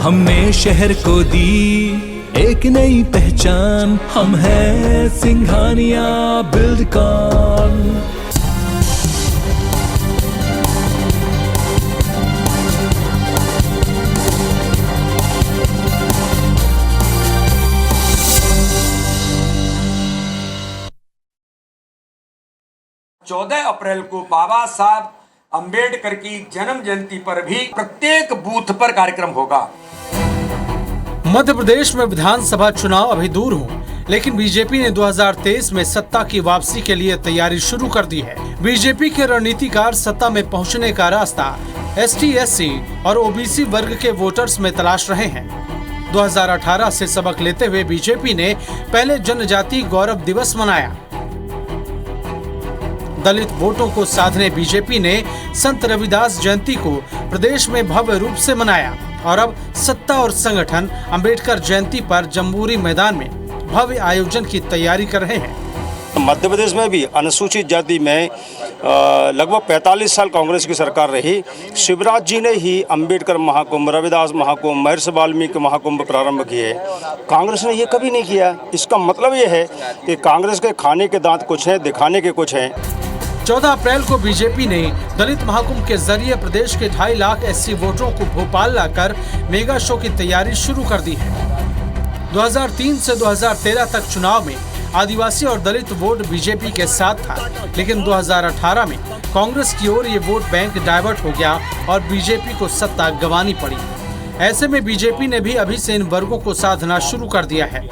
हमने शहर को दी एक नई पहचान, हम हैं सिंघानिया बिल्डकॉन। अप्रैल को बाबा साहब अंबेडकर की जन्म जयंती पर भी प्रत्येक बूथ पर कार्यक्रम होगा। मध्य प्रदेश में विधानसभा चुनाव अभी दूर हो, लेकिन बीजेपी ने 2023 में सत्ता की वापसी के लिए तैयारी शुरू कर दी है। बीजेपी के रणनीतिकार सत्ता में पहुंचने का रास्ता एसटी, एससी और ओबीसी वर्ग के वोटर्स में तलाश रहे हैं। 2018 से सबक लेते हुए बीजेपी ने पहले जनजाति गौरव दिवस मनाया। दलित वोटों को साधने बीजेपी ने संत रविदास जयंती को प्रदेश में भव्य रूप से मनाया और अब सत्ता और संगठन अंबेडकर जयंती पर जम्बूरी मैदान में भव्य आयोजन की तैयारी कर रहे हैं। मध्य प्रदेश में भी अनुसूचित जाति में लगभग 45 साल कांग्रेस की सरकार रही। शिवराज जी ने ही अंबेडकर महाकुंभ, रविदास महाकुंभ, महर्षि वाल्मीकि महाकुंभ प्रारंभ किए। कांग्रेस ने ये कभी नहीं किया। इसका मतलब ये है कि कांग्रेस के खाने के दांत कुछ हैं, दिखाने के कुछ हैं। 14 अप्रैल को बीजेपी ने दलित महाकुंभ के जरिए प्रदेश के 2.5 लाख एससी वोटरों को भोपाल लाकर मेगा शो की तैयारी शुरू कर दी है। 2003 से 2013 तक चुनाव में आदिवासी और दलित वोट बीजेपी के साथ था, लेकिन 2018 में कांग्रेस की ओर ये वोट बैंक डाइवर्ट हो गया और बीजेपी को सत्ता गंवानी पड़ी। ऐसे में बीजेपी ने भी अभी से इन वर्गों को साधना शुरू कर दिया है।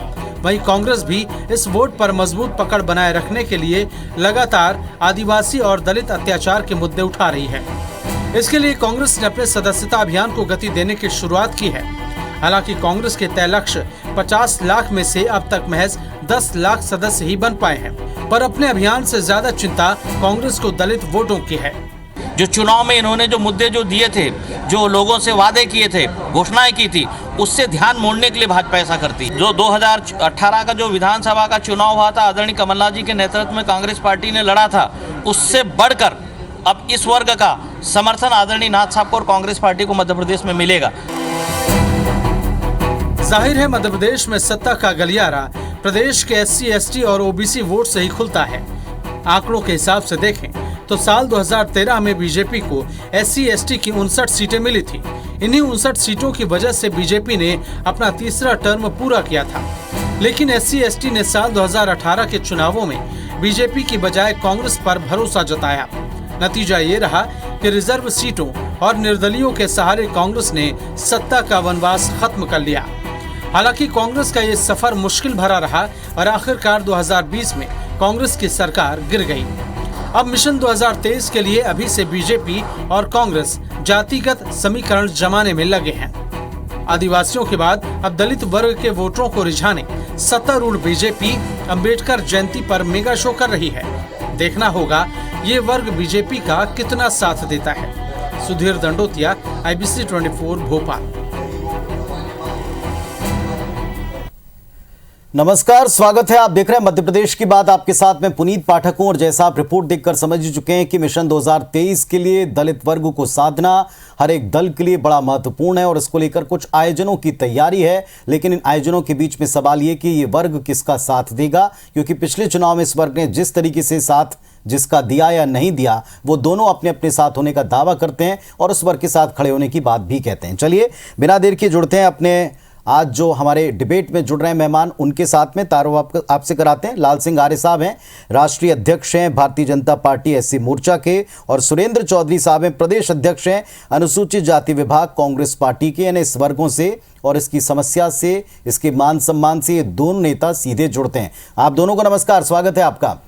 वहीं कांग्रेस भी इस वोट पर मजबूत पकड़ बनाए रखने के लिए लगातार आदिवासी और दलित अत्याचार के मुद्दे उठा रही है। इसके लिए कांग्रेस ने अपने सदस्यता अभियान को गति देने की शुरुआत की है। हालांकि कांग्रेस के तय लक्ष्य 50 लाख में से अब तक महज 10 लाख सदस्य ही बन पाए हैं, पर अपने अभियान से ज्यादा चिंता कांग्रेस को दलित वोटों की है। जो चुनाव में इन्होंने जो मुद्दे जो दिए थे, जो लोगों से वादे किए थे, घोषणाएं की थी, उससे ध्यान मोड़ने के लिए भाजपा ऐसा करती। जो 2018 का जो विधानसभा का चुनाव हुआ था, आदरणीय कमलनाथ जी के नेतृत्व में कांग्रेस पार्टी ने लड़ा था, उससे बढ़कर अब इस वर्ग का समर्थन आदरणीय नाथ साहब को और कांग्रेस पार्टी को मध्य प्रदेश में मिलेगा। जाहिर है मध्य प्रदेश में सत्ता का गलियारा प्रदेश के एससी, एसटी और ओबीसी वोट से ही खुलता है। आंकड़ों के हिसाब से देखें तो साल 2013 में बीजेपी को एससी, एसटी की 59 सीटें मिली थी। इन्हीं 59 सीटों की वजह से बीजेपी ने अपना तीसरा टर्म पूरा किया था। लेकिन एससी, एसटी ने साल 2018 के चुनावों में बीजेपी की बजाय कांग्रेस पर भरोसा जताया। नतीजा ये रहा कि रिजर्व सीटों और निर्दलीयों के सहारे कांग्रेस ने सत्ता का वनवास खत्म कर लिया। हालांकि कांग्रेस का ये सफर मुश्किल भरा रहा और आखिरकार 2020 में कांग्रेस की सरकार गिर गई। अब मिशन 2023 के लिए अभी से बीजेपी और कांग्रेस जातिगत समीकरण जमाने में लगे हैं। आदिवासियों के बाद अब दलित वर्ग के वोटरों को रिझाने सत्तारूढ़ बीजेपी अंबेडकर जयंती पर मेगा शो कर रही है। देखना होगा ये वर्ग बीजेपी का कितना साथ देता है। सुधीर दंडोतिया, IBC 24 भोपाल। नमस्कार, स्वागत है। आप देख रहे हैं मध्य प्रदेश की बात। आपके साथ में पुनीत पाठक हूं और जैसा आप रिपोर्ट देखकर समझ चुके हैं कि मिशन 2023 के लिए दलित वर्ग को साधना हर एक दल के लिए बड़ा महत्वपूर्ण है और इसको लेकर कुछ आयोजनों की तैयारी है। लेकिन इन आयोजनों के बीच में सवाल ये कि ये वर्ग किसका साथ देगा, क्योंकि पिछले चुनाव में इस वर्ग ने जिस तरीके से साथ जिसका दिया या नहीं दिया, वो दोनों अपने अपने साथ होने का दावा करते हैं और उस वर्ग के साथ खड़े होने की बात भी कहते हैं। चलिए बिना देर के जुड़ते हैं अपने आज जो हमारे डिबेट में जुड़ रहे हैं मेहमान, उनके साथ में तारुफ आपसे कराते हैं। लाल सिंह आर्य साहब हैं, राष्ट्रीय अध्यक्ष हैं भारतीय जनता पार्टी एससी मोर्चा के, और सुरेंद्र चौधरी साहब हैं, प्रदेश अध्यक्ष हैं अनुसूचित जाति विभाग कांग्रेस पार्टी के। यानी इस वर्गों से और इसकी समस्या से, इसके मान सम्मान से ये दोनों नेता सीधे जुड़ते हैं। आप दोनों को नमस्कार, स्वागत है आपका।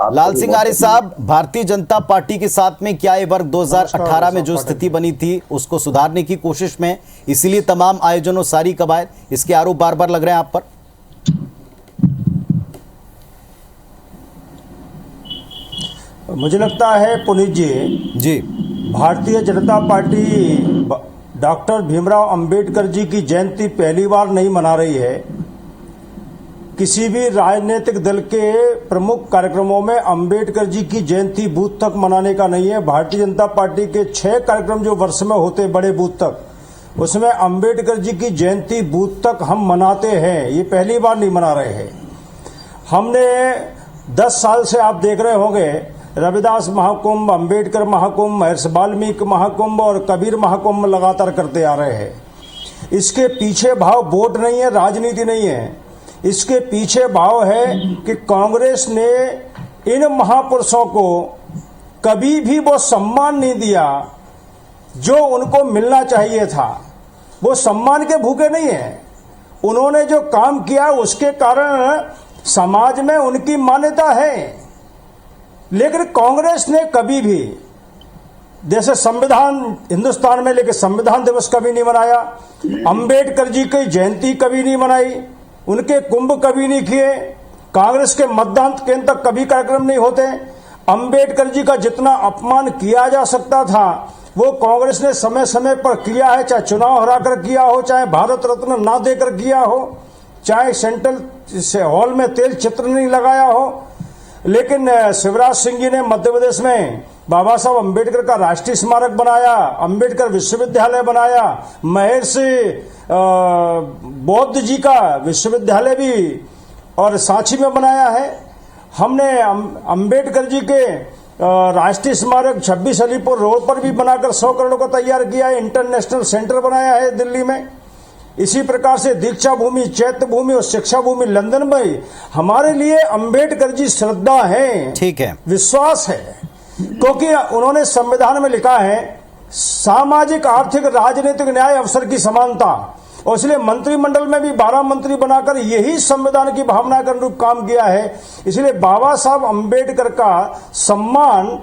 लाल सिंह आर्य साहब, भारतीय जनता पार्टी के साथ में क्या ये वर्ग 2018 में जो स्थिति बनी थी उसको सुधारने की कोशिश में, इसीलिए तमाम आयोजन और सारी कवायद, इसके आरोप बार बार लग रहे हैं आप पर? मुझे लगता है पुनीत जी, भारतीय जनता पार्टी डॉक्टर भीमराव अंबेडकर जी की जयंती पहली बार नहीं मना रही है। किसी भी राजनीतिक दल के प्रमुख कार्यक्रमों में अंबेडकर जी की जयंती बूथ तक मनाने का नहीं है। भारतीय जनता पार्टी के 6 कार्यक्रम जो वर्ष में होते बड़े बूथ तक, उसमें अंबेडकर जी की जयंती बूथ तक हम मनाते हैं, ये पहली बार नहीं मना रहे हैं। हमने 10 साल से आप देख रहे होंगे रविदास महाकुंभ, अंबेडकर महाकुंभ, महर्षि वाल्मीकि महाकुंभ और कबीर महाकुंभ लगातार करते आ रहे हैं। इसके पीछे भाव वोट नहीं है, राजनीति नहीं है, इसके पीछे भाव है कि कांग्रेस ने इन महापुरुषों को कभी भी वो सम्मान नहीं दिया जो उनको मिलना चाहिए था। वो सम्मान के भूखे नहीं है, उन्होंने जो काम किया उसके कारण समाज में उनकी मान्यता है। लेकिन कांग्रेस ने कभी भी, जैसे संविधान हिंदुस्तान में लेके संविधान दिवस कभी नहीं मनाया, अंबेडकर जी की जयंती कभी नहीं मनाई, उनके कुंभ कभी नहीं किए, कांग्रेस के मतदान केंद्र तक कभी कार्यक्रम नहीं होते। अंबेडकर जी का जितना अपमान किया जा सकता था वो कांग्रेस ने समय समय पर किया है, चाहे चुनाव हराकर किया हो, चाहे भारत रत्न ना देकर किया हो, चाहे सेंट्रल हॉल में तेल चित्र नहीं लगाया हो। लेकिन शिवराज सिंह जी ने मध्य प्रदेश में बाबा साहब अंबेडकर का राष्ट्रीय स्मारक बनाया, अंबेडकर विश्वविद्यालय बनाया, महर्षि बौद्ध जी का विश्वविद्यालय भी और सांची में बनाया है। हमने अंबेडकर जी के राष्ट्रीय स्मारक 26 अलीपुर रोड पर भी बनाकर 100 करोड़ का तैयार किया है, इंटरनेशनल सेंटर बनाया है दिल्ली में। इसी प्रकार से दीक्षा भूमि, चैत्य भूमि और शिक्षा भूमि लंदन में। हमारे लिए अंबेडकर जी श्रद्धा है, ठीक है, विश्वास है, क्योंकि उन्होंने संविधान में लिखा है सामाजिक, आर्थिक, राजनीतिक न्याय, अवसर की समानता, और इसलिए मंत्रिमंडल में भी 12 मंत्री बनाकर यही संविधान की भावना के अनुरूप काम किया है। इसलिए बाबा साहब अंबेडकर का सम्मान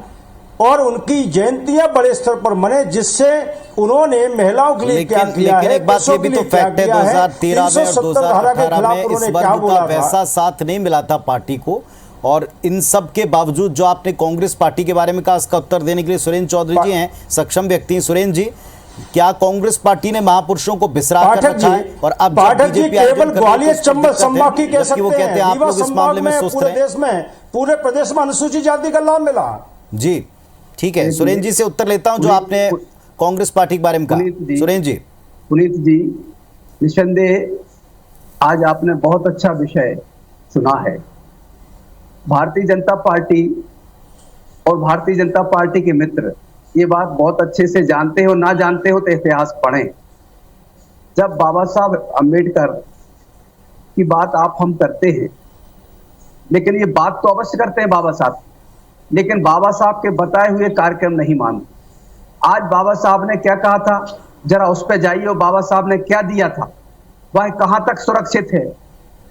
और उनकी जयंतियां बड़े स्तर पर मने, जिससे उन्होंने महिलाओं के लिए क्या किया है, एक बात ये भी तो फैक्ट है 2013 में और 2018 में इस वर्ग का वैसा साथ नहीं मिला था पार्टी को, और इन सब के बावजूद जो आपने कांग्रेस पार्टी के बारे में कहा, इसका उत्तर देने के लिए सुरेंद्र चौधरी जी हैं, सक्षम व्यक्ति हैं। सुरेंद्र जी, क्या कांग्रेस पार्टी ने महापुरुषों को बिसरा कर रखा है? और अब बीजेपी केवल ग्वालियर चंबल संभाग की कह सकते वो कहते हैं आप लोग इस मामले में सुस्त पूरे देश में, पूरे प्रदेश में अनुसूचित जाति का लाभ मिला। जी ठीक है, सुरेंद्र जी से उत्तर लेता हूं जो आपने कांग्रेस पार्टी के बारे में कहा। सुरेंद्र जी। पुनीत जी, निसंदेह आज आपने बहुत अच्छा विषय सुना है। भारतीय जनता पार्टी और भारतीय जनता पार्टी के मित्र ये बात बहुत अच्छे से जानते हो, ना जानते हो तो इतिहास पढ़ें। जब बाबा साहब अंबेडकर की बात आप हम करते हैं, लेकिन ये बात तो अवश्य करते हैं बाबा साहब, लेकिन बाबा साहब के बताए हुए कार्यक्रम नहीं मानते। आज बाबा साहब ने क्या कहा था, जरा उस पर जाइए, और बाबा साहब ने क्या दिया था, वह कहां तक सुरक्षित है।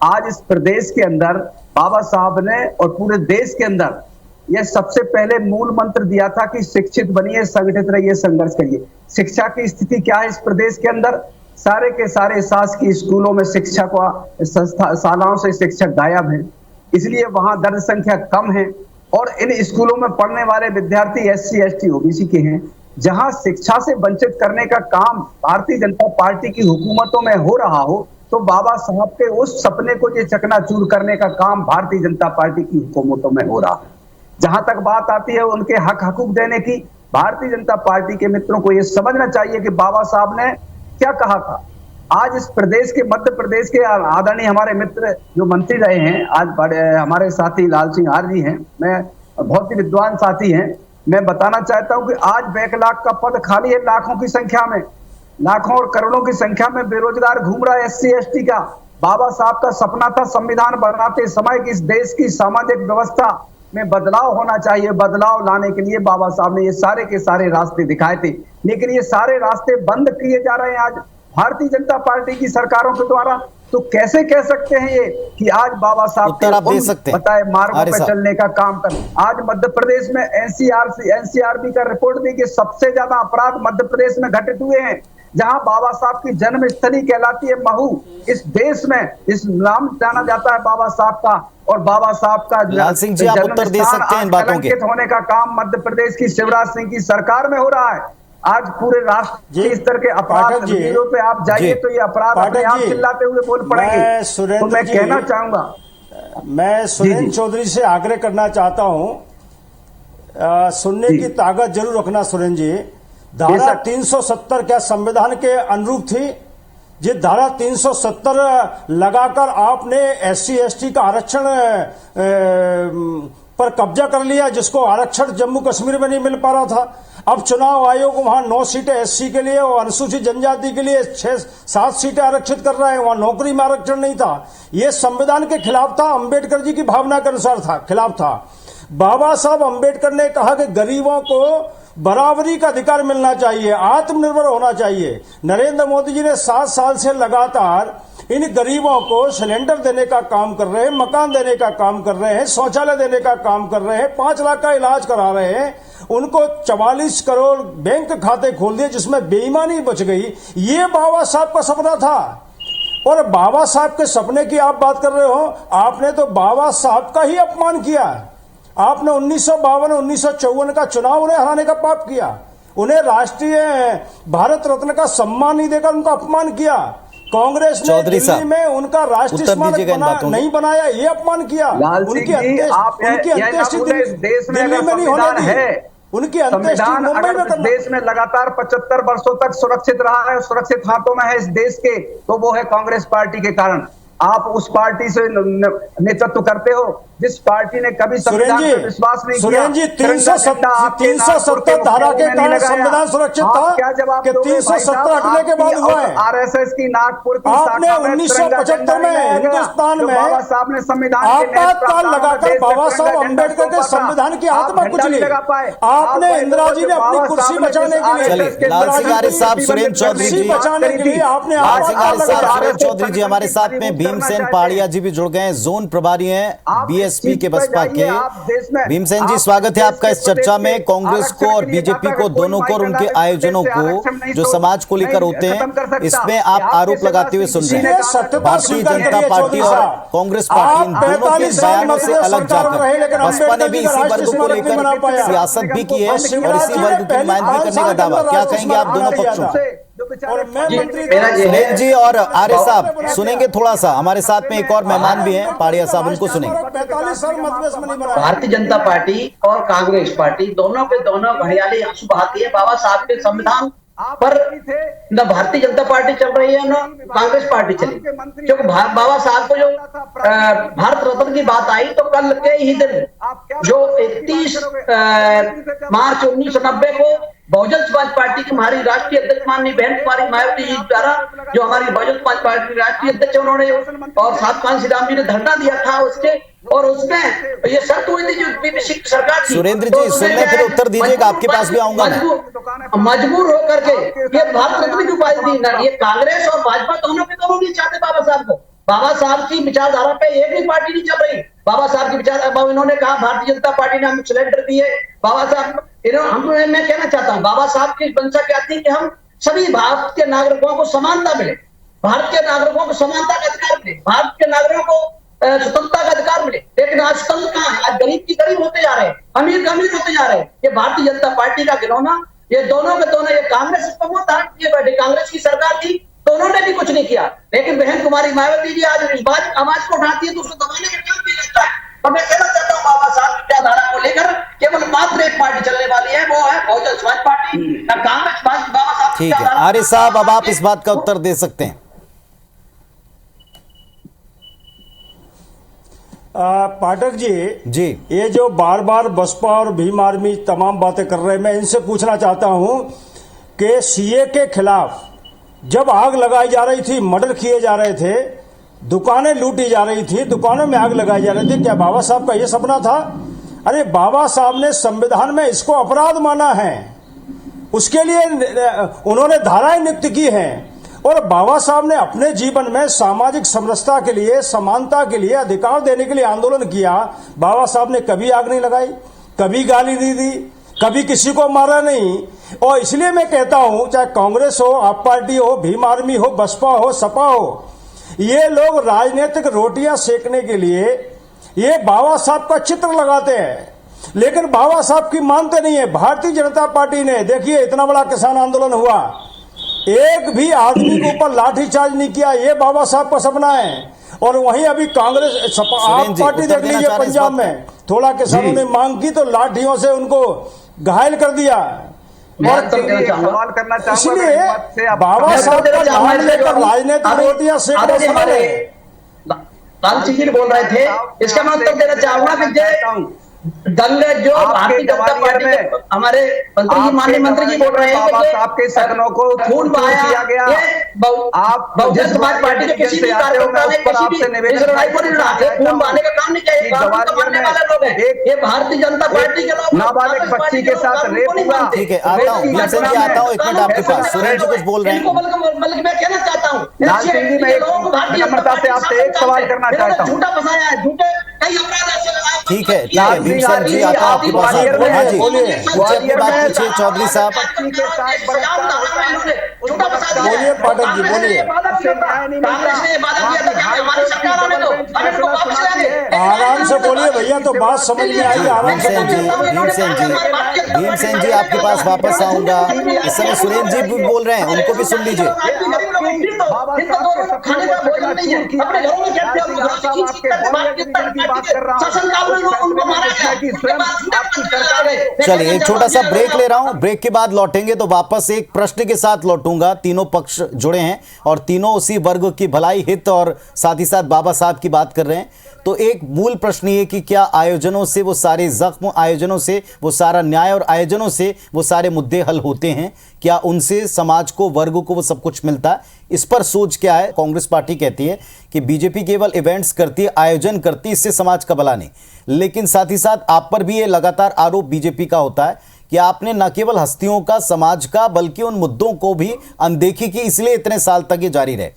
आज इस प्रदेश के अंदर बाबा साहब ने और पूरे देश के अंदर यह सबसे पहले मूल मंत्र दिया था कि शिक्षित बनिए, संगठित रहिए, संघर्ष करिए। शिक्षा की स्थिति क्या है इस प्रदेश के अंदर? सारे के सारे शासकीय स्कूलों में शिक्षक व शालाओं से शिक्षक गायब हैं, इसलिए वहां दर्ज संख्या कम है। और इन स्कूलों में पढ़ने वाले विद्यार्थी SC, ST, OBC के हैं। जहां शिक्षा से वंचित करने का काम भारतीय जनता पार्टी की हुकूमतों में हो रहा हो, तो बाबा साहब के उस सपने को ये चकनाचूर करने का काम भारतीय जनता पार्टी की हुकूमतों में हो रहा है। जहां तक बात आती है उनके हक हकूक देने की, भारतीय जनता पार्टी के मित्रों को यह समझना चाहिए कि बाबा साहब ने क्या कहा था। आज इस प्रदेश के, मध्य प्रदेश के आदरणीय हमारे मित्र जो मंत्री रहे हैं, आज बड़े हमारे साथी लाल सिंह आर जी हैं, मैं बहुत ही विद्वान साथी हैं। मैं बताना चाहता हूं कि आज बैकलॉग का पद खाली है, लाखों की संख्या में, लाखों और करोड़ों की संख्या में बेरोजगार घूम रहा है SC, ST का। बाबा साहब का सपना था संविधान बनाते समय कि इस देश की सामाजिक व्यवस्था में बदलाव होना चाहिए। बदलाव लाने के लिए बाबा साहब ने ये सारे के सारे रास्ते दिखाए थे, लेकिन ये सारे रास्ते बंद किए जा रहे हैं आज भारतीय जनता पार्टी की सरकारों के द्वारा। तो कैसे कह सकते हैं ये कि आज बाबा साहब के बताए मार्गों पर चलने का काम कर। आज मध्य प्रदेश में NCRB का रिपोर्ट दी कि सबसे ज्यादा अपराध मध्य प्रदेश में घटित हुए हैं, जहां बाबा साहब की जन्मस्थली कहलाती है महू। इस देश में इस नाम जाना जाता है बाबा साहब का, और बाबा साहब का लाल सिंह जी आप उत्तर दे सकते हैं इन बातों के। होने का काम मध्य प्रदेश की शिवराज सिंह की सरकार में हो रहा है। आज पूरे राष्ट्र इस तरह के अपराध पे आप जाइए तो ये अपराध अपने आप चिल्लाते हुए बोल पड़ेंगे। तो मैं कहना चाहूंगा, मैं सुरेंद्र चौधरी से आग्रह करना चाहता हूं, सुनने की ताकत जरूर रखना सुरेंद्र जी। धारा बेशक। 370 क्या संविधान के अनुरूप थी? ये धारा 370 लगाकर आपने SC ST का आरक्षण पर कब्जा कर लिया, जिसको आरक्षण जम्मू कश्मीर में नहीं मिल पा रहा था। अब चुनाव आयोग वहां 9 सीटें SC के लिए और अनुसूचित जनजाति के लिए 6-7 सीटें आरक्षित कर रहा है, वहां नौकरी में आरक्षण नहीं था। यह संविधान के खिलाफ था, अंबेडकर जी की भावना के अनुसार था, खिलाफ था। बाबा साहब अंबेडकर ने कहा कि गरीबों को बराबरी का अधिकार मिलना चाहिए, आत्मनिर्भर होना चाहिए। नरेंद्र मोदी जी ने 7 साल से लगातार इन गरीबों को सिलेंडर देने का काम कर रहे हैं, मकान देने का काम कर रहे हैं, शौचालय देने का काम कर रहे हैं, 5 लाख का इलाज करा रहे हैं। उनको 44 करोड़ बैंक खाते खोल दिए, जिसमें बेईमानी बच गई। ये बाबा साहब का सपना था। और बाबा साहब के सपने की आप बात कर रहे हो, आपने तो बाबा साहब का ही अपमान किया। आपने 1952-1954 का चुनाव उन्हें हराने का पाप किया, उन्हें राष्ट्रीय भारत रत्न का सम्मान नहीं देकर उनका अपमान किया। कांग्रेस ने दिल्ली में उनका राष्ट्रीय स्मारक नहीं बनाया, ये अपमान किया। उनकी अंत्येष्टि दिल्ली में नहीं होने दी, उनकी अंत्येष्टि मुंबई में करना। देश में लगातार 75 वर्षों तक सुरक्षित रहा है, सुरक्षित हाथों में है इस देश के, तो वो है कांग्रेस पार्टी के कारण। आप उस पार्टी से नेतृत्व करते हो जिस पार्टी ने कभी संविधान पर विश्वास नहीं किया। सुरेंद्र जी, 370 धारा के कारण संविधान सुरक्षित था, क्या जवाब कि 370 हटने के बाद हुआ है? RSS की नागपुर की आपने 1975 में हिंदुस्तान में बाबा साहब ने संविधान आपातकाल लगाकर बाबा साहब अंबेडकर के संविधान की आत्मा कुचली। आपने इंदिरा जी ने अपनी कुर्सी बचाने के लिए, लाल सिंह आर्य साहब, सुरेंद्र चौधरी जी, बचाने के लिए आपने सुरेंद्र चौधरी जी हमारे साथ में, भीमसेन पहाड़िया जी भी जुड़ गए हैं, जोन प्रभारी हैं बीएसपी के बसपा के। भीमसेन जी, स्वागत है आपका इस चर्चा में। कांग्रेस को और बीजेपी को, दोनों को और उनके आयोजनों को जो समाज को लेकर होते हैं, इसमें आप आरोप लगाते हुए सुन रहे हैं। भारतीय जनता पार्टी और कांग्रेस पार्टी इन दोनों के बयानों से अलग जाकर बसपा ने भी इसी वर्ग को लेकर सियासत भी की है और इसी वर्ग की नुमाइंदगी करने का दावा। क्या कहेंगे आप दोनों पक्षों? सुनील जी और आर्य साहब सुनेंगे थोड़ा सा, हमारे साथ में एक और मेहमान भी हैं, पहाड़िया साहब, उनको सुनेंगे। भारतीय जनता पार्टी और कांग्रेस पार्टी दोनों के दोनों घड़ियाली आंसू बहाती है बाबा साहब के संविधान पर। न भारतीय जनता पार्टी चल रही है, न कांग्रेस पार्टी चली, क्योंकि बाबा साहब को जो भारत रत्न की बात आई तो कल के ही दिन जो 31 मार्च 1990 को बहुजन समाज पार्टी की हमारी राष्ट्रीय अध्यक्ष माननीय बहन कुमारी मायावती जी द्वारा, जो हमारी बहुजन समाज पार्टी की राष्ट्रीय अध्यक्ष, उन्होंने और साथ कान श्री राम जी ने धरना दिया था उसके, और उसमें ये शर्त हुई थी जो बीजेपी सरकार थी। सुरेंद्र जी सुनने, फिर उत्तर दीजिएगा, आपके पास भी आऊंगा। मजबूर होकर के ये भारत रत्न की उपाधि दी। ये कांग्रेस और भाजपा दोनों के दोनों नहीं चाहते बाबा साहब को। बाबा साहब की विचारधारा पे एक भी पार्टी नहीं चल रही। बाबा साहब की विचार, इन्होंने कहा भारतीय जनता पार्टी ने हमें सिलेंडर दिए, बाबा साहब मैं कहना चाहता हूँ बाबा साहब की मंशा क्या थी कि हम सभी भारत के नागरिकों को समानता मिले, भारत के नागरिकों को समानता का अधिकार मिले, भारत के नागरिकों को स्वतंत्रता का अधिकार मिले। लेकिन आज स्वतंत्र कहाँ है? आज गरीब की गरीब होते जा रहे हैं, अमीर का अमीर होते जा रहे हैं। ये भारतीय जनता पार्टी का गिरौना, ये दोनों के दोनों, ये कांग्रेस पर वो धारण किए बैठे, कांग्रेस की सरकार थी तो उन्होंने भी कुछ नहीं किया। लेकिन बहन कुमारी मायावती जी आज इस बात आवाज को उठाती है तो उसको दबाने का काम किया जाता है। और मैं कहना चाहता हूँ बाबा साहब की विचारधारा को लेकर केवल मात्र एक पार्टी चलने वाली है, वो है बहुजन समाज पार्टी, न कांग्रेस। बाबा साहब ठीक है आर्य साहब, अब आप इस बात का उत्तर दे सकते हैं। पाठक जी, ये जो बार बार बसपा और भीम आर्मी तमाम बातें कर रहे हैं, मैं इनसे पूछना चाहता हूं कि सीए के खिलाफ जब आग लगाई जा रही थी, मर्डर किए जा रहे थे, दुकानें लूटी जा रही थी, दुकानों में आग लगाई जा रही थी, क्या बाबा साहब का ये सपना था? अरे बाबा साहब ने संविधान में इसको अपराध माना है, उसके लिए उन्होंने धाराएं नियुक्त की हैं। और बाबा साहब ने अपने जीवन में सामाजिक समरसता के लिए, समानता के लिए, अधिकार देने के लिए आंदोलन किया। बाबा साहब ने कभी आग नहीं लगाई, कभी गाली नहीं दी, कभी किसी को मारा नहीं। और इसलिए मैं कहता हूं, चाहे कांग्रेस हो, आप पार्टी हो, भीम आर्मी हो, बसपा हो, सपा हो, ये लोग राजनीतिक रोटियां सेकने के लिए ये बाबा साहब का चित्र लगाते हैं, लेकिन बाबा साहब की मानते नहीं है। भारतीय जनता पार्टी ने, देखिए इतना बड़ा किसान आंदोलन हुआ, एक भी आदमी के ऊपर लाठीचार्ज नहीं किया, ये बाबा साहब का सपना है। और वहीं अभी कांग्रेस, आप पार्टी देख लीजिए, पंजाब में थोड़ा किसानों ने मांग की तो लाठियों से उनको घायल कर दिया। मैं तो कहना चाहूंगा सवाल करना चाहूंगा इसलिए बाबा साहब का नाम लेकर राजनीतिक रोटियां सेकने से हमारे लालसिंह जी बोल रहे थे, इसका मैं उत्तर देना चाहूंगा कि दंग जो भारतीय जनता पार्टी के हमारे मंत्री जी, माननीय मंत्री जी बोल रहे हैं कि आपके सदनों को खून बहाया गया, आप बहुजन समाज पार्टी के किसी भी कार्यकर्ता ने किसी भी इस लड़ाई को नहीं लड़ा, खून बहाने का काम नहीं किया, कानून को मानने वाले लोग हैं, ये भारतीय जनता पार्टी के लोग नाबालिग बच्ची के साथ रेप हुआ। ठीक है, आता हूँ भीमसेन जी, आता हूँ एक मिनट आपके पास। सुरेंद्र जी कुछ बोल रहे हैं। बल्कि मैं कहना चाहता हूँ, लालसिंह जी, मैं नम्रता से आपसे एक सवाल करना चाहता हूँ। झूठा फंसाया है, झूठे कई अपराध ऐसे ठीक है, भीमसेन जी आता हूँ आपके पास। हाँ जी, अपनी बात पूछिए चौधरी साहब। बोलिए पाठक जी, बोलिए। आराम से बोलिए भैया, तो बात समझ में आई। आराम से भीमसेन जी आपके पास वापस आऊंगा। इस समय सुरेंद्र जी भी बोल रहे हैं, उनको भी सुन लीजिए। चलिए एक छोटा सा ब्रेक ले रहा हूं, ब्रेक के बाद लौटेंगे तो वापस एक प्रश्न के साथ लौटूंगा। तीनों पक्ष जुड़े हैं और तीनों उसी वर्ग की भलाई, हित और साथ ही साथ बाबा साहब की बात कर रहे हैं। तो एक मूल प्रश्न ये कि क्या आयोजनों से वो सारे जख्म, आयोजनों से वो सारा न्याय और आयोजनों से वो सारे मुद्दे हल होते हैं? क्या उनसे समाज को, वर्ग को वो सब कुछ मिलता है? इस पर सोच क्या है? कांग्रेस पार्टी कहती है कि बीजेपी केवल इवेंट्स करती है, आयोजन करती है, इससे समाज का भला नहीं। लेकिन साथ ही साथ आप पर भी ये लगातार आरोप बीजेपी का होता है कि आपने न केवल हस्तियों का, समाज का, बल्कि उन मुद्दों को भी अनदेखी की, इसलिए इतने साल तक ये जारी रहे।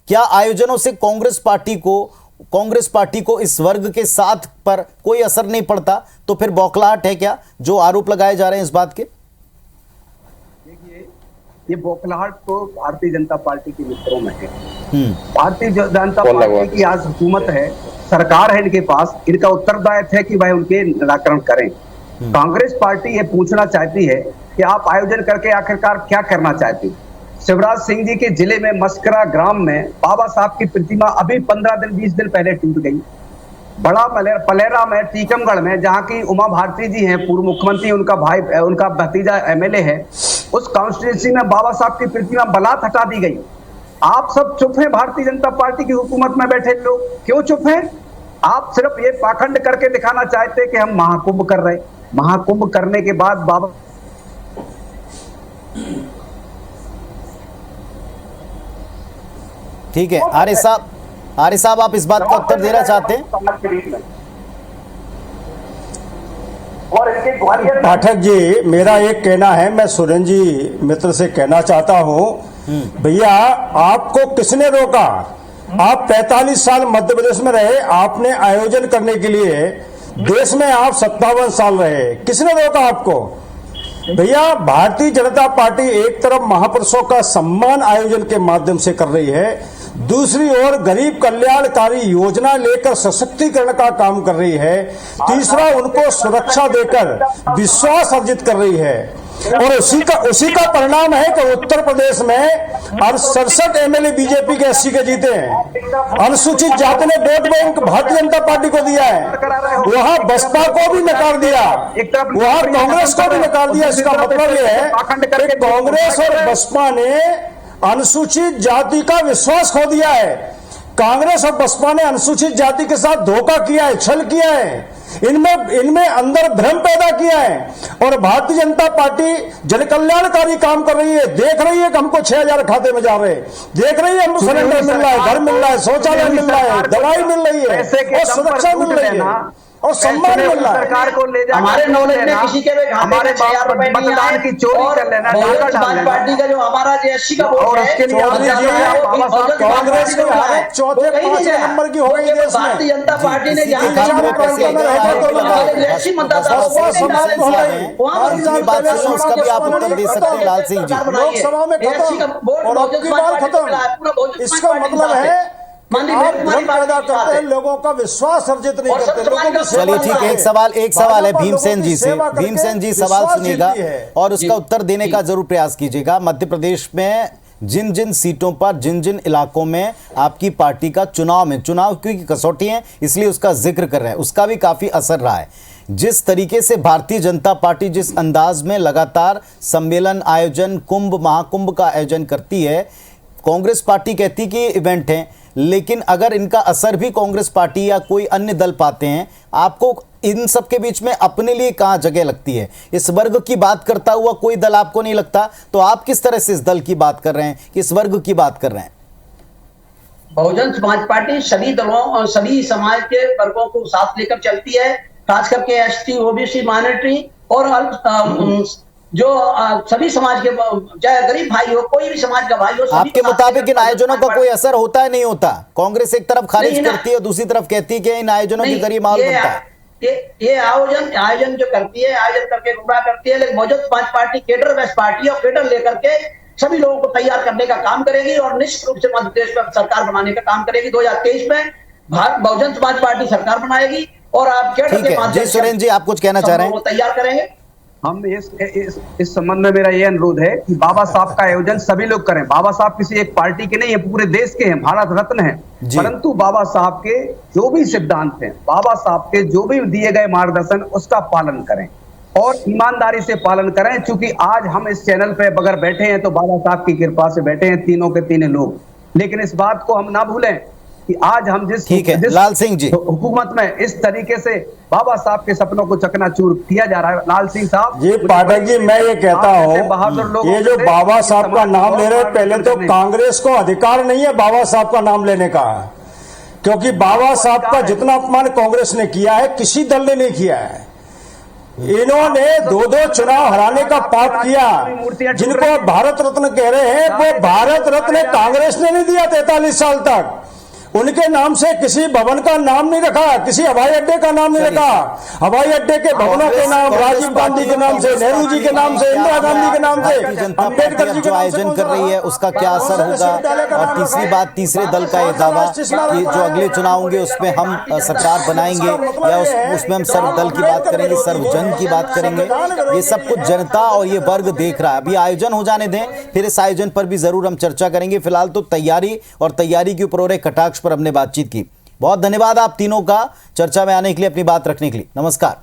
क्या आयोजनों से कांग्रेस पार्टी को इस वर्ग के साथ पर कोई असर नहीं पड़ता? तो फिर बौखलाहट है क्या जो आरोप लगाए जा रहे हैं इस बात के? देखिए, ये बौखलाहट तो भारतीय जनता पार्टी के मित्रों में है। भारतीय जनता पार्टी की आज हुकूमत है, सरकार है इनके पास, इनका उत्तरदायित्व है कि भाई उनके निराकरण करें। कांग्रेस पार्टी ये पूछना चाहती है कि आप आयोजन करके आखिरकार क्या करना चाहते हैं? शिवराज सिंह जी के जिले में मस्करा ग्राम में बाबा साहब की प्रतिमा अभी 15 दिन 20 दिन पहले टूट गई। बड़ा पलेरा में, टीकमगढ़ में, जहां की उमा भारती जी हैं, पूर्व मुख्यमंत्री, उनका भाई, उनका भतीजा एमएलए है, उस कॉन्स्टिट्यूंसी में बाबा साहब की प्रतिमा बलात् हटा दी गई। आप सब चुप हैं, भारतीय जनता पार्टी की हुकूमत में बैठे लोग क्यों चुप हैं? आप सिर्फ ये पाखंड करके दिखाना चाहते हैं कि हम महाकुंभ कर रहे हैं। महाकुंभ करने के बाद बाबा, ठीक है, आर्य साहब आप इस बात का उत्तर देना चाहते हैं? पाठक जी, मेरा एक कहना है, मैं सुरेंद्र जी मित्र से कहना चाहता हूं, भैया आपको किसने रोका? आप 45 साल मध्य प्रदेश में रहे, आपने आयोजन करने के लिए देश में आप 57 साल रहे, किसने रोका आपको? भैया भारतीय जनता पार्टी एक तरफ महापुरुषों का सम्मान आयोजन के माध्यम से कर रही है, दूसरी ओर गरीब कल्याणकारी योजना लेकर सशक्तिकरण का काम कर रही है, तीसरा उनको सुरक्षा देकर विश्वास अर्जित कर रही है। और उसी का परिणाम है कि उत्तर प्रदेश में 67 एमएलए बीजेपी के 80 के जीते हैं। अनुसूचित जाति ने vote bank Bharatiya Janata party को दिया है, वहां बसपा को भी नकार दिया, वहां कांग्रेस को भी नकार दिया। इसका मतलब यह है कि कांग्रेस और बसपा ने अनुसूचित जाति का विश्वास खो दिया है। कांग्रेस और बसपा ने अनुसूचित जाति के साथ धोखा किया है, छल किया है, इनमें अंदर भ्रम पैदा किया है। और भारतीय जनता पार्टी जन कल्याणकारी काम कर रही है, देख रही है कि हमको 6000 खाते में जा रहे हैं, देख रही है हमको सिलेंडर मिल रहा है, घर मिल रहा है, शौचालय मिल रहा है, दवाई मिल रही है, और सुरक्षा मिल रही है, और सम्मान मिल रहा है। सरकार को ले जाकर हमारे नॉलेज में किसी के भी हमारे मतदान की चोरी कर लेना, पार्टी का जो हमारा जो 80 का वोट है, कांग्रेस के चौथे 5 नंबर की हो गई देश में। भारतीय जनता पार्टी ने उसका भी आप उत्तर दे सकते हैं लाल सिंह जी। लोकसभा में खत्म और अब की बार खत्म। इसका मतलब है आप भ्रम पैदा करते हैं, लोगों का विश्वास अर्जित नहीं करते, लोगों की सेवा। चलिए ठीक है, एक सवाल है भीमसेन जी से। भीमसेन जी सवाल सुनिएगा और उसका उत्तर देने का जरूर प्रयास कीजिएगा। मध्य प्रदेश में जिन जिन सीटों पर, जिन जिन इलाकों में आपकी पार्टी का चुनाव क्योंकि कसौटी है इसलिए उसका जिक्र कर रहे हैं, उसका भी काफी असर रहा है। जिस तरीके से भारतीय जनता पार्टी जिस अंदाज में लगातार सम्मेलन आयोजन कुंभ महाकुंभ का आयोजन करती है, कांग्रेस पार्टी कहती कि ये इवेंट है, लेकिन अगर इनका असर भी कांग्रेस पार्टी या कोई अन्य दल पाते हैं, आपको इन सब के बीच में अपने लिए कहां जगह लगती है? इस वर्ग की बात करता हुआ कोई दल आपको नहीं लगता? तो आप किस तरह से इस दल की बात कर रहे हैं, किस वर्ग की बात कर रहे हैं? बहुजन समाज पार्टी सभी दलों और सभी समाज के वर्गों को साथ लेकर चलती है, खास करके एसटी, ओबीसी, माइनॉरिटी और जो सभी समाज के, चाहे गरीब भाई हो, कोई भी समाज का भाई हो। आपके मुताबिक इन आयोजनों का कोई असर होता है, नहीं होता? कांग्रेस एक तरफ खारिज करती है, दूसरी तरफ कहती है कि इन आयोजनों के जरिए माहौल बनता है। ये आयोजन जो करती है, आयोजन करके गुमराह करती है, लेकिन Bahujan Samaj party cadre best party और केडर लेकर के सभी लोगों को तैयार करने का काम करेगी और निश्चित रूप से मध्य प्रदेश में सरकार बनाने का काम करेगी। 2023 में बहुजन समाज पार्टी सरकार बनाएगी और आप केडर के माध्यम से सुरेंद्र जी, आप कुछ कहना चाह रहे हैं? तैयार करेंगे। हम इस संबंध में मेरा ये अनुरोध है कि बाबा साहब का आयोजन सभी लोग करें। बाबा साहब किसी एक पार्टी के नहीं है, पूरे देश के हैं, भारत रत्न हैं, परंतु बाबा साहब के जो भी सिद्धांत हैं, बाबा साहब के जो भी दिए गए मार्गदर्शन, उसका पालन करें और ईमानदारी से पालन करें। क्योंकि आज हम इस चैनल पे अगर बैठे हैं तो बाबा साहब की कृपा से बैठे हैं, तीनों के तीनों लोग। लेकिन इस बात को हम ना भूलें कि आज हम जिस लाल सिंह जी हुकूमत में इस तरीके से बाबा साहब के सपनों को चकनाचूर किया जा रहा है। लाल सिंह साहब जी, पाठक जी, मैं ये कहता हूँ, बहादुर लोग, ये जो बाबा साहब का नाम ले रहे, पहले तो कांग्रेस को अधिकार नहीं है बाबा साहब का नाम लेने का, क्योंकि बाबा साहब का जितना अपमान कांग्रेस ने किया है, किसी दल ने नहीं किया है। इन्होंने 2-2 चुनाव हराने का पाप किया। जिनको भारत रत्न कह रहे हैं, वो भारत रत्न कांग्रेस ने नहीं दिया 43 साल तक। उनके नाम से किसी भवन का नाम नहीं रखा, किसी हवाई अड्डे का नाम नहीं रखा। हवाई अड्डे के भवनों के नाम राजीव गांधी के नाम से, नेहरू जी के नाम से, इंदिरा गांधी के नाम से, अम्बेडकर जी जो आयोजन कर रही है उसका क्या असर होगा? और तीसरी बात, तीसरे दल का ये दावा कि जो अगले चुनाव होंगे उसमें हम सरकार बनाएंगे या उसमें हम सर्वदल की बात करेंगे, सर्वजन की बात करेंगे। ये सब कुछ जनता और ये वर्ग देख रहा है। अभी आयोजन हो जाने दें, फिर इस आयोजन पर भी जरूर हम चर्चा करेंगे। फिलहाल तो तैयारी और तैयारी के ऊपर और एक कटाक्ष पर हमने बातचीत की। बहुत धन्यवाद आप तीनों का चर्चा में आने के लिए, अपनी बात रखने के लिए। नमस्कार।